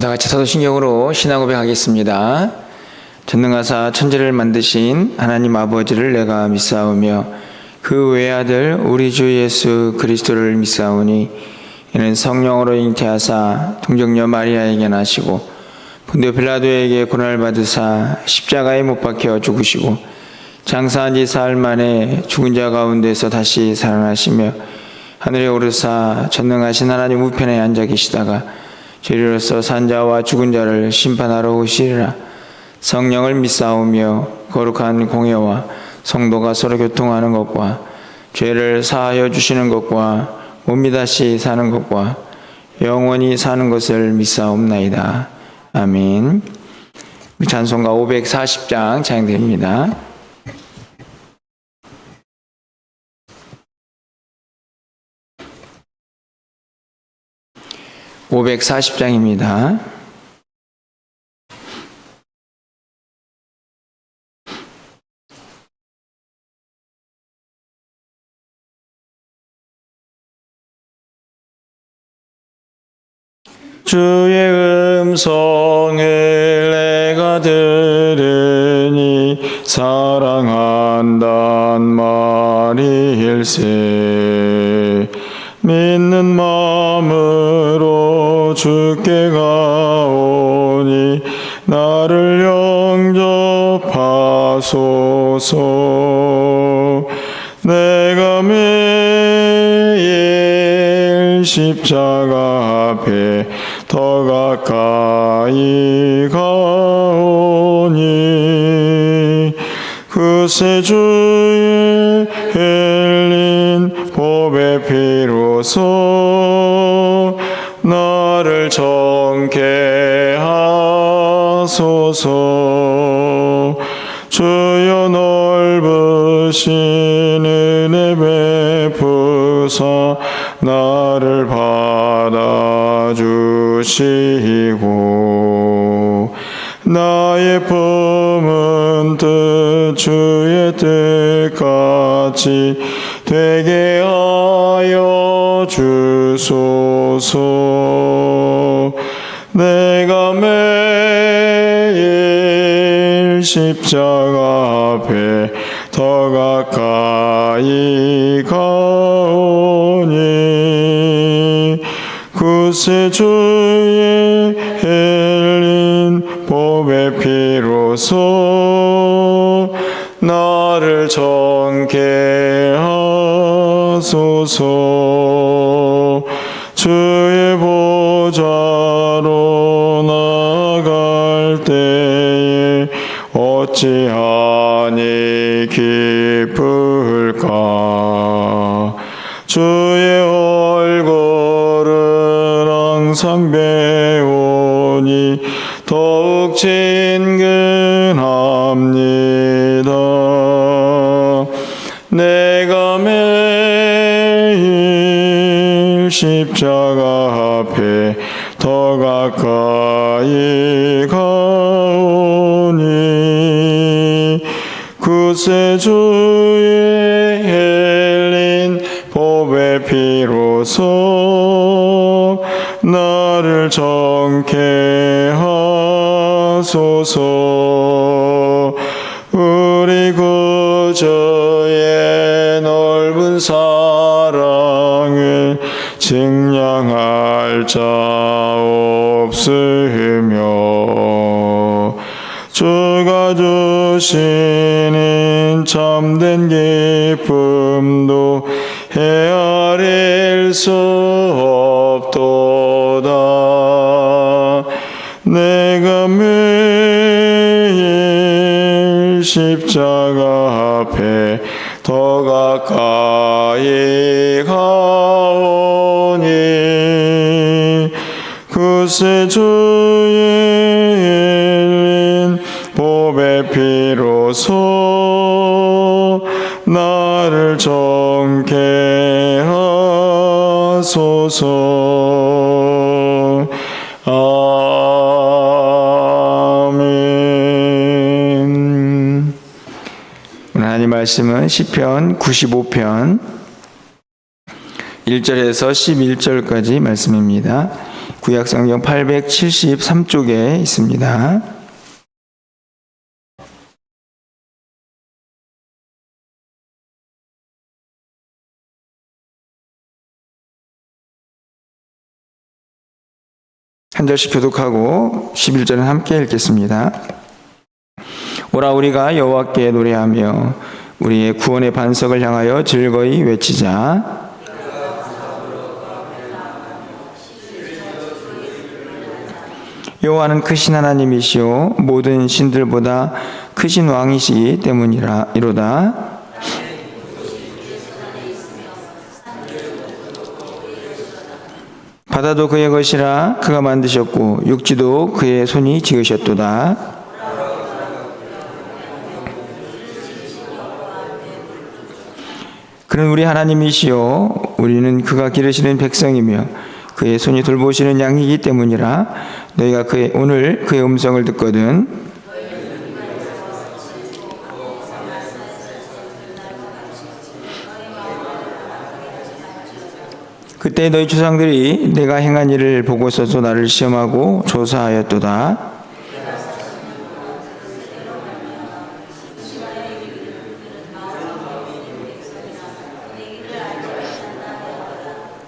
다 같이 사도신경으로 신앙 고백하겠습니다. 전능하사 천지를 만드신 하나님 아버지를 내가 믿사오며 그 외아들 우리 주 예수 그리스도를 믿사오니 이는 성령으로 잉태하사 동정녀 마리아에게 나시고 본디오 빌라도에게 고난을 받으사 십자가에 못 박혀 죽으시고 장사한 지 사흘 만에 죽은 자 가운데서 다시 살아나시며 하늘에 오르사 전능하신 하나님 우편에 앉아 계시다가 죄리로서 산 자와 죽은 자를 심판하러 오시리라. 성령을 믿사오며 거룩한 공예와 성도가 서로 교통하는 것과 죄를 사하여 주시는 것과 몸이 다시 사는 것과 영원히 사는 것을 믿사옵나이다. 아멘. 우리 찬송가 540장 찬양드립니다. 540장입니다. 주의 음성을 내가 들으니 사랑한단 말일세. 믿는 마음으로 주께 가오니 나를 영접하소서. 내가 매일 십자가 앞에 더 가까이 가오니 그새 주의 흘린 보배 피로써 나를 정케 하소서. 주여 넓으신 은혜 베푸사 나를 받아주시고 나의 품은 뜻 주의 뜻같이 되게 하여 주소서. 내가 매일 십자가 앞에 더 가까이 가오니 그새 주의 흘린 보배 피로써 나를 정케 하소서. 주의 보좌로 나아갈 때에 어찌하니 기쁠까. 주의 얼굴을 항상 배우니 더욱 친근합니다. 내가 매일 십자가 앞에 더 가까이 가오니 그새 주의 흘린 보배 피로써 나를 정케 하소서. 우리 구주의 넓은 사랑을 증량할 자 없으며 주가 주시는 참된 기쁨도 헤아릴 수 없도다. 내가 매일 십자가 앞에 더 가까이 가오니 그새 주의 흘린 보배 피로써 나를 정케 하소서. 아멘. 오늘 하나님 말씀은 시편 95편 1절에서 11절까지 말씀입니다. 구약성경 873쪽에 있습니다. 한 절씩 교독하고 11절은 함께 읽겠습니다. 오라 우리가 여호와께 노래하며 우리의 구원의 반석을 향하여 즐거이 외치자. 여호와는 크신 하나님이시오 모든 신들보다 크신 왕이시기 때문이로다. 바다도 그의 것이라 그가 만드셨고 육지도 그의 손이 지으셨도다. 그는 우리 하나님이시요 우리는 그가 기르시는 백성이며 그의 손이 돌보시는 양이기 때문이라. 너희가 오늘 그의 음성을 듣거든 그때 너희 조상들이 내가 행한 일을 보고서도 나를 시험하고 조사하였도다.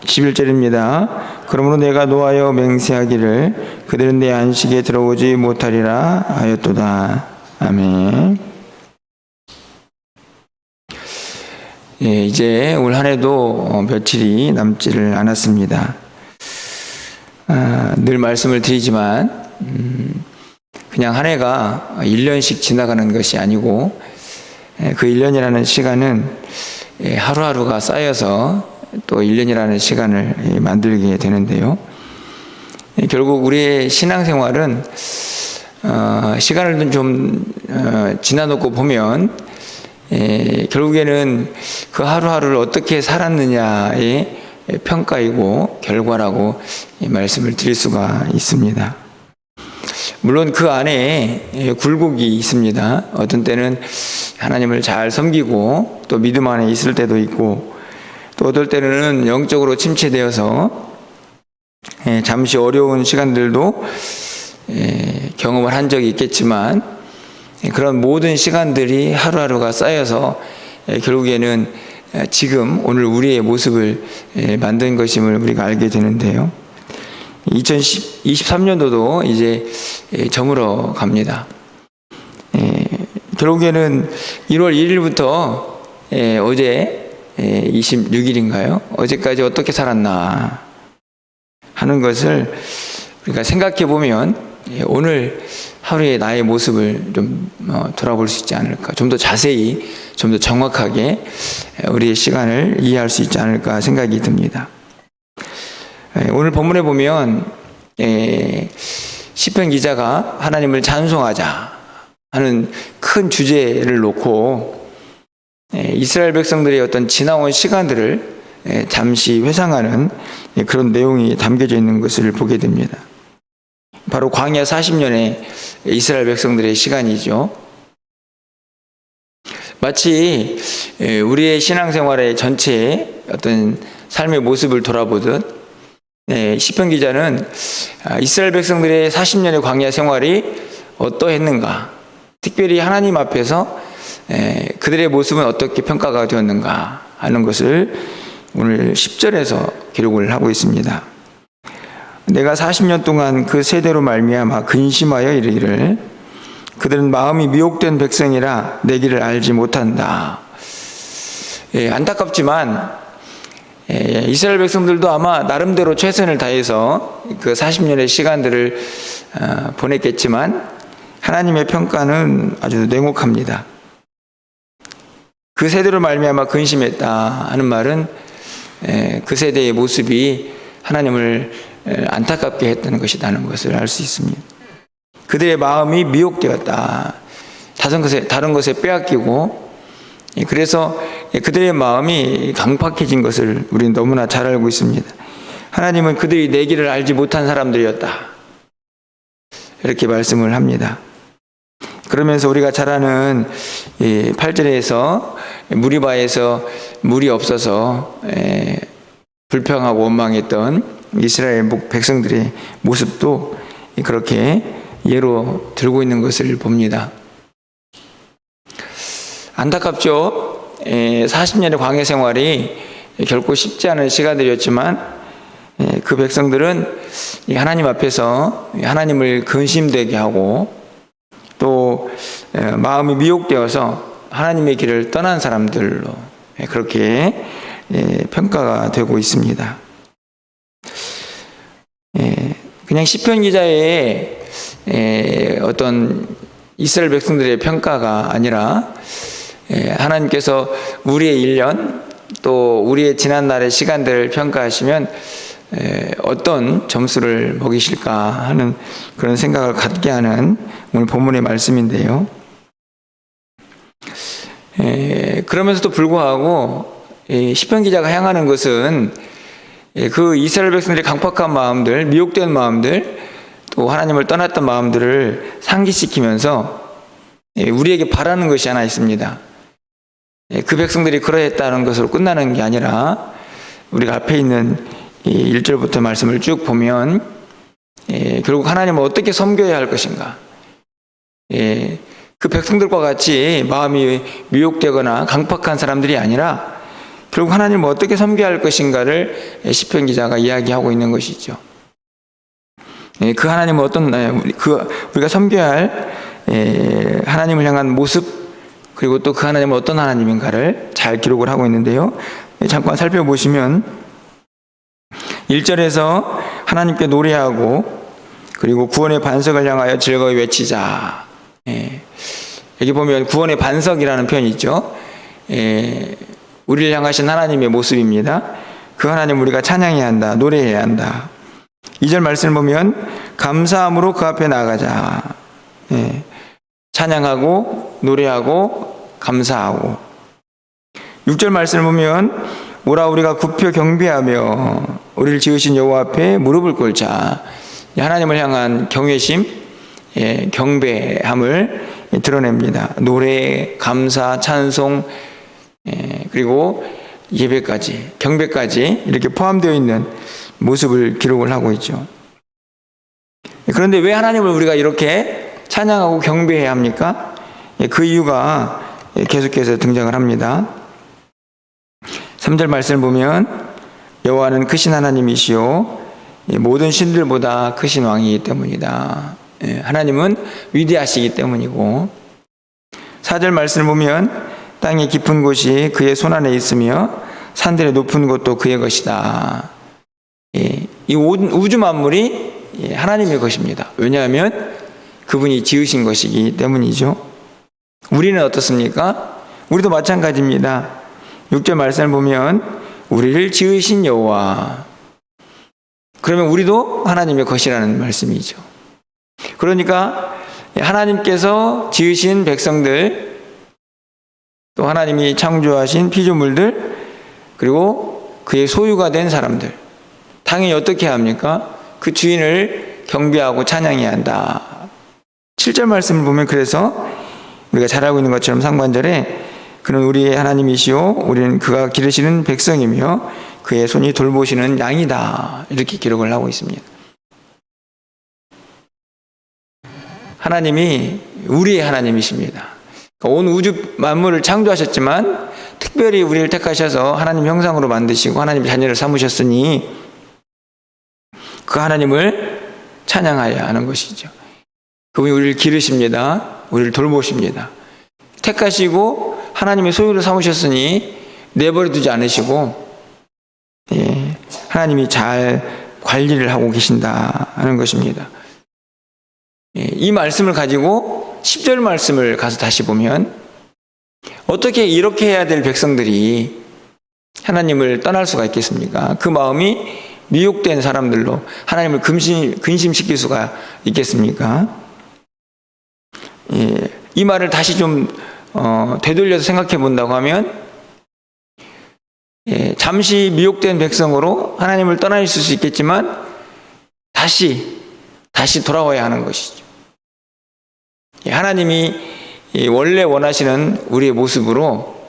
11절입니다. 그러므로 내가 노하여 맹세하기를 그들은 내 안식에 들어오지 못하리라 하였도다. 아멘. 예, 이제 올 한 해도 며칠이 남지를 않았습니다. 늘 말씀을 드리지만 그냥 한 해가 1년씩 지나가는 것이 아니고 그 1년이라는 시간은 하루하루가 쌓여서 또 1년이라는 시간을 만들게 되는데요. 결국 우리의 신앙생활은 시간을 좀 지나놓고 보면 결국에는 그 하루하루를 어떻게 살았느냐의 평가이고 결과라고 말씀을 드릴 수가 있습니다. 물론 그 안에 굴곡이 있습니다. 어떤 때는 하나님을 잘 섬기고 또 믿음 안에 있을 때도 있고 또 어떨 때는 영적으로 침체되어서 잠시 어려운 시간들도 경험을 한 적이 있겠지만 그런 모든 시간들이 하루하루가 쌓여서 결국에는 지금 오늘 우리의 모습을 만든 것임을 우리가 알게 되는데요. 2023년도도 이제 저물어 갑니다. 결국에는 1월 1일부터 어제 26일인가요? 어제까지 어떻게 살았나 하는 것을 우리가 생각해 보면 오늘 하루의 나의 모습을 좀 돌아볼 수 있지 않을까, 좀 더 자세히, 좀 더 정확하게 우리의 시간을 이해할 수 있지 않을까 생각이 듭니다. 오늘 본문에 보면 시편 기자가 하나님을 찬송하자 하는 큰 주제를 놓고 이스라엘 백성들의 어떤 지나온 시간들을 잠시 회상하는 그런 내용이 담겨져 있는 것을 보게 됩니다. 바로 광야 40년의 이스라엘 백성들의 시간이죠. 마치 우리의 신앙생활의 전체의 어떤 삶의 모습을 돌아보듯 시편 기자는 이스라엘 백성들의 40년의 광야 생활이 어떠했는가, 특별히 하나님 앞에서 그들의 모습은 어떻게 평가가 되었는가 하는 것을 오늘 10절에서 기록을 하고 있습니다. 내가 40년 동안 그 세대로 말미암아 근심하여 이르기를 그들은 마음이 미혹된 백성이라 내 길을 알지 못한다. 안타깝지만 이스라엘 백성들도 아마 나름대로 최선을 다해서 그 40년의 시간들을 보냈겠지만 하나님의 평가는 아주 냉혹합니다. 그 세대로 말미암아 근심했다 하는 말은 그 세대의 모습이 하나님을 안타깝게 했다는 것이라는 것을 알 수 있습니다. 그들의 마음이 미혹되었다. 다른 것에 빼앗기고 그래서 그들의 마음이 강팍해진 것을 우리는 너무나 잘 알고 있습니다. 하나님은 그들이 내 길을 알지 못한 사람들이었다. 이렇게 말씀을 합니다. 그러면서 우리가 잘 아는 8절에서 무리바에서 물이 없어서 불평하고 원망했던 이스라엘 백성들의 모습도 그렇게 예로 들고 있는 것을 봅니다. 안타깝죠. 40년의 광야 생활이 결코 쉽지 않은 시간들이었지만 그 백성들은 하나님 앞에서 하나님을 근심되게 하고 또 마음이 미혹되어서 하나님의 길을 떠난 사람들로 그렇게 평가가 되고 있습니다. 그냥 시편 기자의 어떤 이스라엘 백성들의 평가가 아니라 하나님께서 우리의 1년 또 우리의 지난날의 시간들을 평가하시면 어떤 점수를 먹이실까 하는 그런 생각을 갖게 하는 오늘 본문의 말씀인데요. 그러면서도 불구하고 시편 기자가 향하는 것은 그 이스라엘 백성들의 강팍한 마음들, 미혹된 마음들, 또 하나님을 떠났던 마음들을 상기시키면서 우리에게 바라는 것이 하나 있습니다. 그 백성들이 그러했다는 것으로 끝나는 게 아니라 우리가 앞에 있는 1절부터 말씀을 쭉 보면 결국 하나님을 어떻게 섬겨야 할 것인가, 그 백성들과 같이 마음이 미혹되거나 강팍한 사람들이 아니라 결국 하나님을 어떻게 섬겨야 할 것인가를 시편 기자가 이야기하고 있는 것이죠. 그 하나님은 우리가 섬겨야 할 하나님을 향한 모습, 그리고 또 그 하나님은 어떤 하나님인가를 잘 기록을 하고 있는데요. 잠깐 살펴보시면 1절에서 하나님께 노래하고 그리고 구원의 반석을 향하여 즐거이 외치자. 여기 보면 구원의 반석이라는 표현이 있죠. 우리를 향하신 하나님의 모습입니다. 그 하나님 우리가 찬양해야 한다, 노래해야 한다. 2절 말씀을 보면 감사함으로 그 앞에 나가자. 찬양하고 노래하고 감사하고. 6절 말씀을 보면 오라 우리가 굽혀 경배하며 우리를 지으신 여호와 앞에 무릎을 꿇자. 하나님을 향한 경외심, 경배함을 드러냅니다. 노래, 감사, 찬송, 그리고 예배까지, 경배까지 이렇게 포함되어 있는 모습을 기록을 하고 있죠. 그런데 왜 하나님을 우리가 이렇게 찬양하고 경배해야 합니까? 그 이유가 계속해서 등장을 합니다. 3절 말씀을 보면 여호와는 크신 하나님이시오 모든 신들보다 크신 왕이기 때문이다. 하나님은 위대하시기 때문이고. 4절 말씀을 보면 땅의 깊은 곳이 그의 손안에 있으며 산들의 높은 곳도 그의 것이다. 이 우주 만물이 하나님의 것입니다. 왜냐하면 그분이 지으신 것이기 때문이죠. 우리는 어떻습니까? 우리도 마찬가지입니다. 6절 말씀을 보면 우리를 지으신 여호와, 그러면 우리도 하나님의 것이라는 말씀이죠. 그러니까 하나님께서 지으신 백성들, 또 하나님이 창조하신 피조물들, 그리고 그의 소유가 된 사람들, 당연히 어떻게 합니까? 그 주인을 경배하고 찬양해야 한다. 7절 말씀을 보면 그래서 우리가 잘 알고 있는 것처럼 상반절에 그는 우리의 하나님이시오 우리는 그가 기르시는 백성이며 그의 손이 돌보시는 양이다. 이렇게 기록을 하고 있습니다. 하나님이 우리의 하나님이십니다. 온 우주 만물을 창조하셨지만 특별히 우리를 택하셔서 하나님 형상으로 만드시고 하나님 자녀를 삼으셨으니 그 하나님을 찬양해야 하는 것이죠. 그분이 우리를 기르십니다. 우리를 돌보십니다. 택하시고 하나님의 소유를 삼으셨으니 내버려 두지 않으시고 하나님이 잘 관리를 하고 계신다 하는 것입니다. 이 말씀을 가지고 10절 말씀을 가서 다시 보면 어떻게 이렇게 해야 될 백성들이 하나님을 떠날 수가 있겠습니까? 그 마음이 미혹된 사람들로 하나님을 근심시킬 수가 있겠습니까? 이 말을 다시 좀 되돌려서 생각해 본다고 하면 잠시 미혹된 백성으로 하나님을 떠나 있을 수 있겠지만 다시 돌아와야 하는 것이죠. 하나님이 원래 원하시는 우리의 모습으로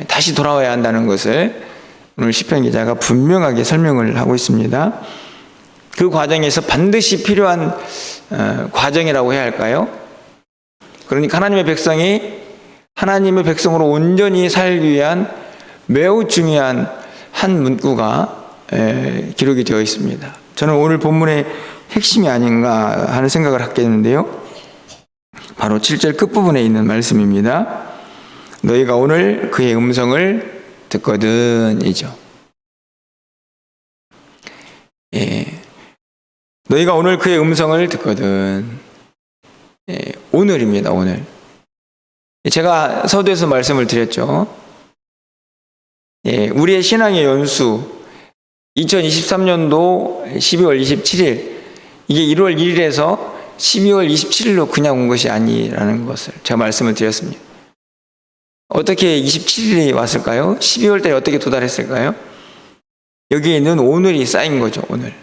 다시 돌아와야 한다는 것을 오늘 시편 기자가 분명하게 설명을 하고 있습니다. 그 과정에서 반드시 필요한 과정이라고 해야 할까요? 그러니까 하나님의 백성이 하나님의 백성으로 온전히 살기 위한 매우 중요한 한 문구가 기록이 되어 있습니다. 저는 오늘 본문의 핵심이 아닌가 하는 생각을 하게 되는데요. 바로 7절 끝부분에 있는 말씀입니다. 너희가 오늘 그의 음성을 듣거든 이죠. 너희가 오늘 그의 음성을 듣거든. 오늘입니다. 오늘. 제가 서두에서 말씀을 드렸죠. 우리의 신앙의 연수 2023년도 12월 27일 이게 1월 1일에서 12월 27일로 그냥 온 것이 아니라는 것을 제가 말씀을 드렸습니다. 어떻게 27일이 왔을까요? 12월 달에 어떻게 도달했을까요? 여기에 있는 오늘이 쌓인 거죠. 오늘.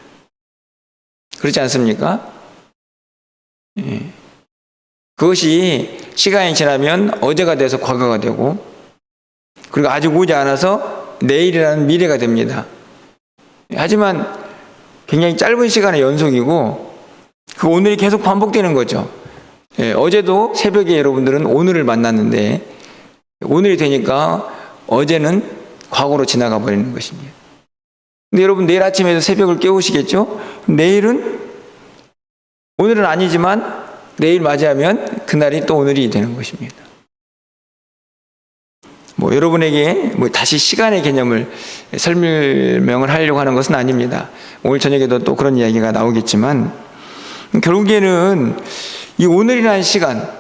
그렇지 않습니까? 그것이 시간이 지나면 어제가 돼서 과거가 되고, 그리고 아직 오지 않아서 내일이라는 미래가 됩니다. 하지만 굉장히 짧은 시간의 연속이고 그 오늘이 계속 반복되는 거죠. 어제도 새벽에 여러분들은 오늘을 만났는데 오늘이 되니까 어제는 과거로 지나가 버리는 것입니다. 근데 여러분 내일 아침에도 새벽을 깨우시겠죠? 내일은 오늘은 아니지만 내일 맞이하면 그날이 또 오늘이 되는 것입니다. 여러분에게 다시 시간의 개념을 설명을 하려고 하는 것은 아닙니다. 오늘 저녁에도 또 그런 이야기가 나오겠지만 결국에는 이 오늘이라는 시간,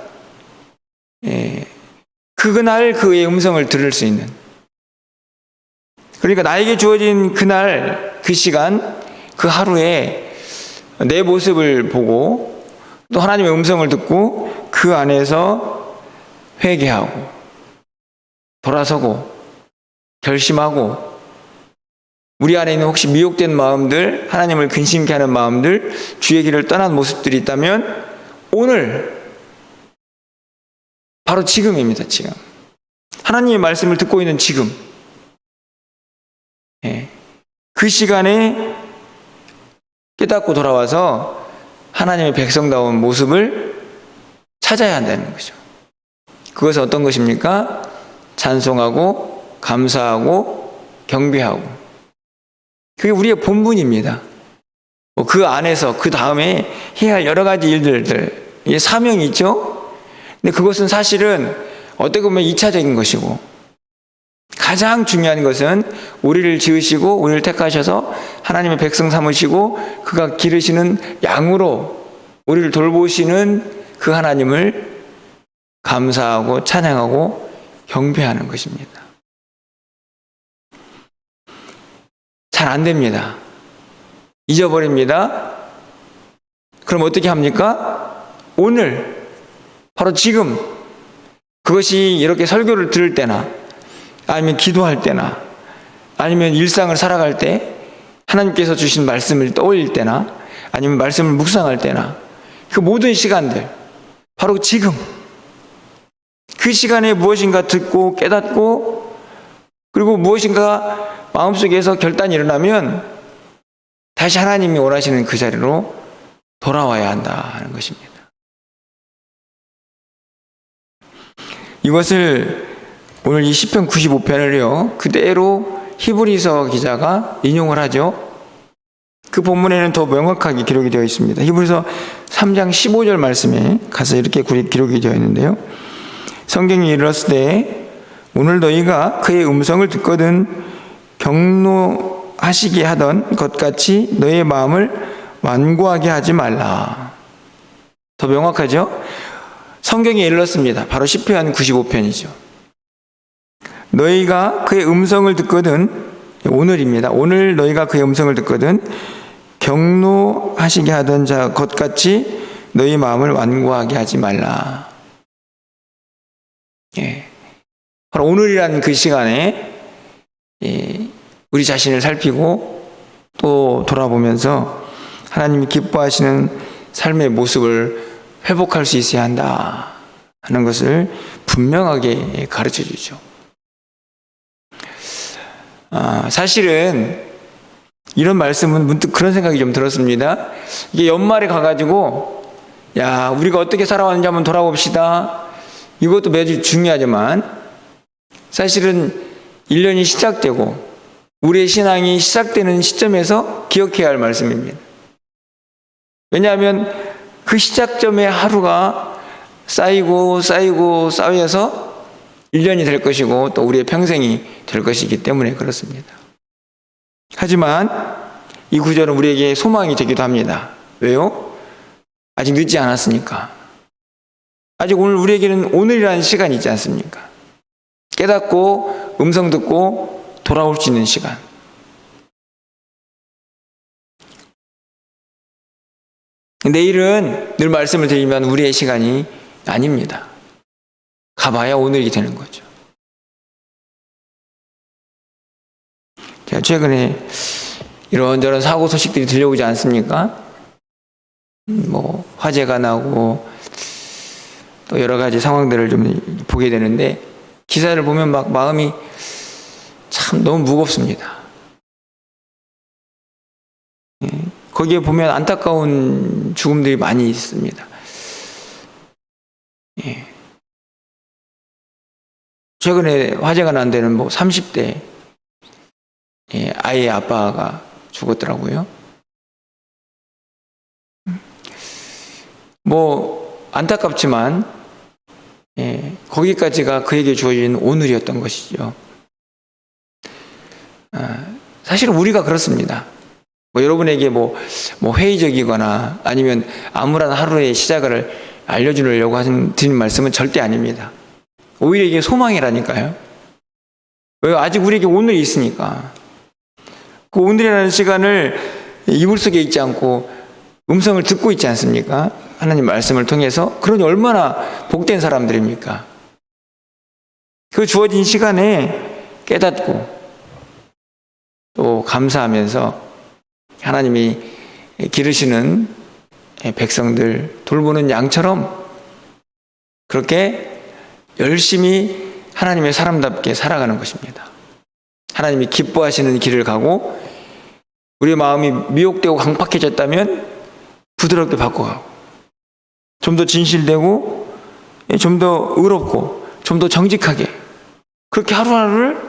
그날 그의 음성을 들을 수 있는, 그러니까 나에게 주어진 그날 그 시간 그 하루에 내 모습을 보고 또 하나님의 음성을 듣고 그 안에서 회개하고 돌아서고 결심하고 우리 안에 있는 혹시 미혹된 마음들, 하나님을 근심케 하는 마음들, 주의 길을 떠난 모습들이 있다면 오늘 바로 지금입니다. 지금 하나님의 말씀을 듣고 있는 지금, 그 시간에 깨닫고 돌아와서 하나님의 백성다운 모습을 찾아야 한다는 거죠. 그것은 어떤 것입니까? 찬송하고 감사하고 경배하고, 그게 우리의 본분입니다. 그 안에서 그 다음에 해야 할 여러 가지 일들, 사명이 있죠. 근데 그것은 사실은 어떻게 보면 2차적인 것이고, 가장 중요한 것은 우리를 지으시고 우리를 택하셔서 하나님의 백성 삼으시고 그가 기르시는 양으로 우리를 돌보시는 그 하나님을 감사하고 찬양하고 경배하는 것입니다. 잘 안 됩니다. 잊어버립니다. 그럼 어떻게 합니까? 오늘, 바로 지금, 그것이 이렇게 설교를 들을 때나 아니면 기도할 때나 아니면 일상을 살아갈 때 하나님께서 주신 말씀을 떠올릴 때나 아니면 말씀을 묵상할 때나 그 모든 시간들, 바로 지금 그 시간에 무엇인가 듣고 깨닫고 그리고 무엇인가 마음속에서 결단이 일어나면 다시 하나님이 원하시는 그 자리로 돌아와야 한다 하는 것입니다. 이것을 오늘 이 시편 95편을요 그대로 히브리서 기자가 인용을 하죠. 그 본문에는 더 명확하게 기록이 되어 있습니다. 히브리서 3장 15절 말씀에 가서 이렇게 기록이 되어 있는데요. 성경이 이르렀으되 오늘 너희가 그의 음성을 듣거든 경노하시게 하던 것 같이 너희의 마음을 완고하게 하지 말라. 더 명확하죠? 성경이 이르렀습니다. 바로 시편 95편이죠. 너희가 그의 음성을 듣거든, 오늘입니다. 오늘 너희가 그의 음성을 듣거든 경노하시게 하던 자 것 같이 너희 마음을 완고하게 하지 말라. 바로 오늘이라는 그 시간에 우리 자신을 살피고 또 돌아보면서 하나님이 기뻐하시는 삶의 모습을 회복할 수 있어야 한다 하는 것을 분명하게 가르쳐 주죠. 사실은 이런 말씀은 문득 그런 생각이 좀 들었습니다. 이게 연말에 가가지고 야, 우리가 어떻게 살아왔는지 한번 돌아봅시다. 이것도 매주 중요하지만 사실은 1년이 시작되고 우리의 신앙이 시작되는 시점에서 기억해야 할 말씀입니다. 왜냐하면 그 시작점의 하루가 쌓이고 쌓여서 1년이 될 것이고 또 우리의 평생이 될 것이기 때문에 그렇습니다. 하지만 이 구절은 우리에게 소망이 되기도 합니다. 왜요? 아직 늦지 않았으니까. 아직 오늘 우리에게는 오늘이라는 시간이 있지 않습니까? 깨닫고 음성 듣고 돌아올 수 있는 시간. 내일은 늘 말씀을 드리면 우리의 시간이 아닙니다. 가봐야 오늘이 되는 거죠. 제가 최근에 이런저런 사고 소식들이 들려오지 않습니까? 화재가 나고 또 여러 가지 상황들을 좀 보게 되는데 기사를 보면 막 마음이 참 너무 무겁습니다. 거기에 보면 안타까운 죽음들이 많이 있습니다. 최근에 화재가 난 데는 30대 아이의 아빠가 죽었더라고요. 안타깝지만 거기까지가 그에게 주어진 오늘이었던 것이죠. 사실 우리가 그렇습니다. 여러분에게 회의적이거나 아니면 암울한 하루의 시작을 알려주려고 드린 말씀은 절대 아닙니다. 오히려 이게 소망이라니까요. 왜? 아직 우리에게 오늘이 있으니까. 그 오늘이라는 시간을 이불 속에 있지 않고 음성을 듣고 있지 않습니까? 하나님 말씀을 통해서. 그러니 얼마나 복된 사람들입니까? 그 주어진 시간에 깨닫고 또 감사하면서 하나님이 기르시는 백성들, 돌보는 양처럼 그렇게 열심히 하나님의 사람답게 살아가는 것입니다. 하나님이 기뻐하시는 길을 가고 우리의 마음이 미혹되고 강팍해졌다면 부드럽게 바꿔가고 좀 더 진실되고 좀 더 의롭고 좀 더 정직하게 그렇게 하루하루를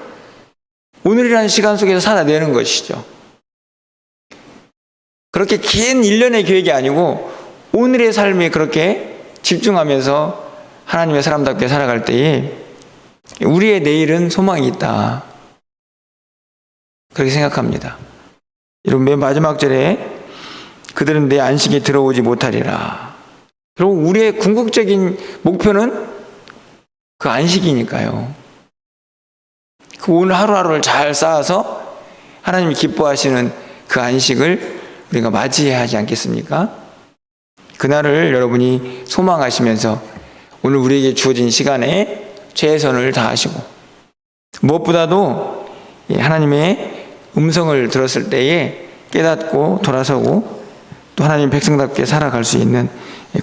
오늘이라는 시간 속에서 살아내는 것이죠. 그렇게 긴 1년의 계획이 아니고 오늘의 삶에 그렇게 집중하면서 하나님의 사람답게 살아갈 때에 우리의 내일은 소망이 있다. 그렇게 생각합니다. 여러분, 맨 마지막 절에 그들은 내 안식에 들어오지 못하리라. 결국 우리의 궁극적인 목표는 그 안식이니까요. 그 오늘 하루하루를 잘 쌓아서 하나님이 기뻐하시는 그 안식을 우리가 맞이해야 하지 않겠습니까? 그날을 여러분이 소망하시면서 오늘 우리에게 주어진 시간에 최선을 다하시고 무엇보다도 하나님의 음성을 들었을 때에 깨닫고 돌아서고 또 하나님 백성답게 살아갈 수 있는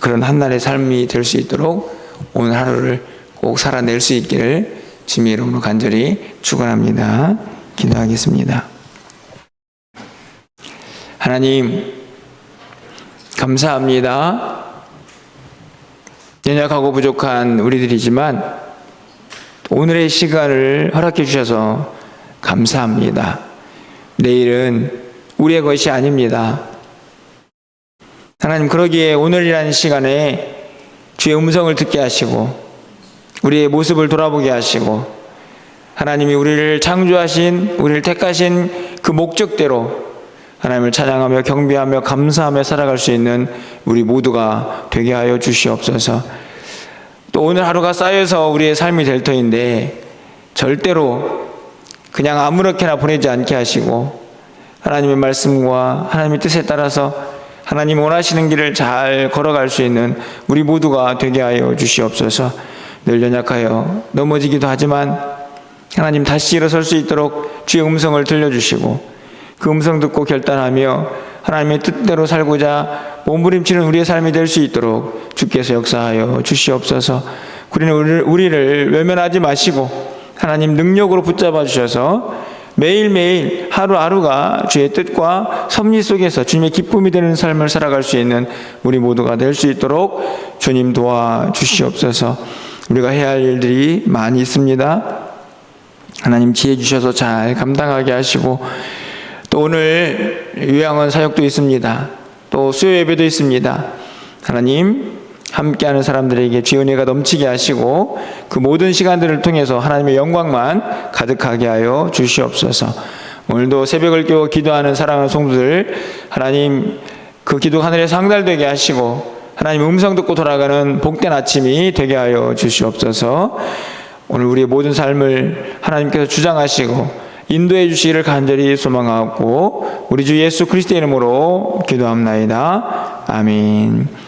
그런 한날의 삶이 될 수 있도록 오늘 하루를 꼭 살아낼 수 있기를 주님의 이름으로 간절히 축원합니다. 기도하겠습니다. 하나님 감사합니다. 연약하고 부족한 우리들이지만 오늘의 시간을 허락해 주셔서 감사합니다. 내일은 우리의 것이 아닙니다. 하나님, 그러기에 오늘이라는 시간에 주의 음성을 듣게 하시고 우리의 모습을 돌아보게 하시고 하나님이 우리를 창조하신, 우리를 택하신 그 목적대로 하나님을 찬양하며 경배하며 감사하며 살아갈 수 있는 우리 모두가 되게 하여 주시옵소서. 또 오늘 하루가 쌓여서 우리의 삶이 될 터인데 절대로 그냥 아무렇게나 보내지 않게 하시고 하나님의 말씀과 하나님의 뜻에 따라서 하나님 원하시는 길을 잘 걸어갈 수 있는 우리 모두가 되게 하여 주시옵소서. 늘 연약하여 넘어지기도 하지만 하나님 다시 일어설 수 있도록 주의 음성을 들려주시고 그 음성 듣고 결단하며 하나님의 뜻대로 살고자 몸부림치는 우리의 삶이 될 수 있도록 주께서 역사하여 주시옵소서. 우리를 외면하지 마시고 하나님 능력으로 붙잡아 주셔서 매일매일 하루하루가 주의 뜻과 섭리 속에서 주님의 기쁨이 되는 삶을 살아갈 수 있는 우리 모두가 될 수 있도록 주님 도와주시옵소서. 우리가 해야 할 일들이 많이 있습니다. 하나님 지혜 주셔서 잘 감당하게 하시고, 또 오늘 요양원 사역도 있습니다. 또 수요 예배도 있습니다. 하나님 함께하는 사람들에게 주의 은혜가 넘치게 하시고 그 모든 시간들을 통해서 하나님의 영광만 가득하게 하여 주시옵소서. 오늘도 새벽을 깨워 기도하는 사랑하는 성도들, 하나님 그 기도 하늘에서 항달되게 하시고 하나님 음성 듣고 돌아가는 복된 아침이 되게 하여 주시옵소서. 오늘 우리의 모든 삶을 하나님께서 주장하시고 인도해 주시기를 간절히 소망하고 우리 주 예수 그리스도의 이름으로 기도합나이다. 아멘.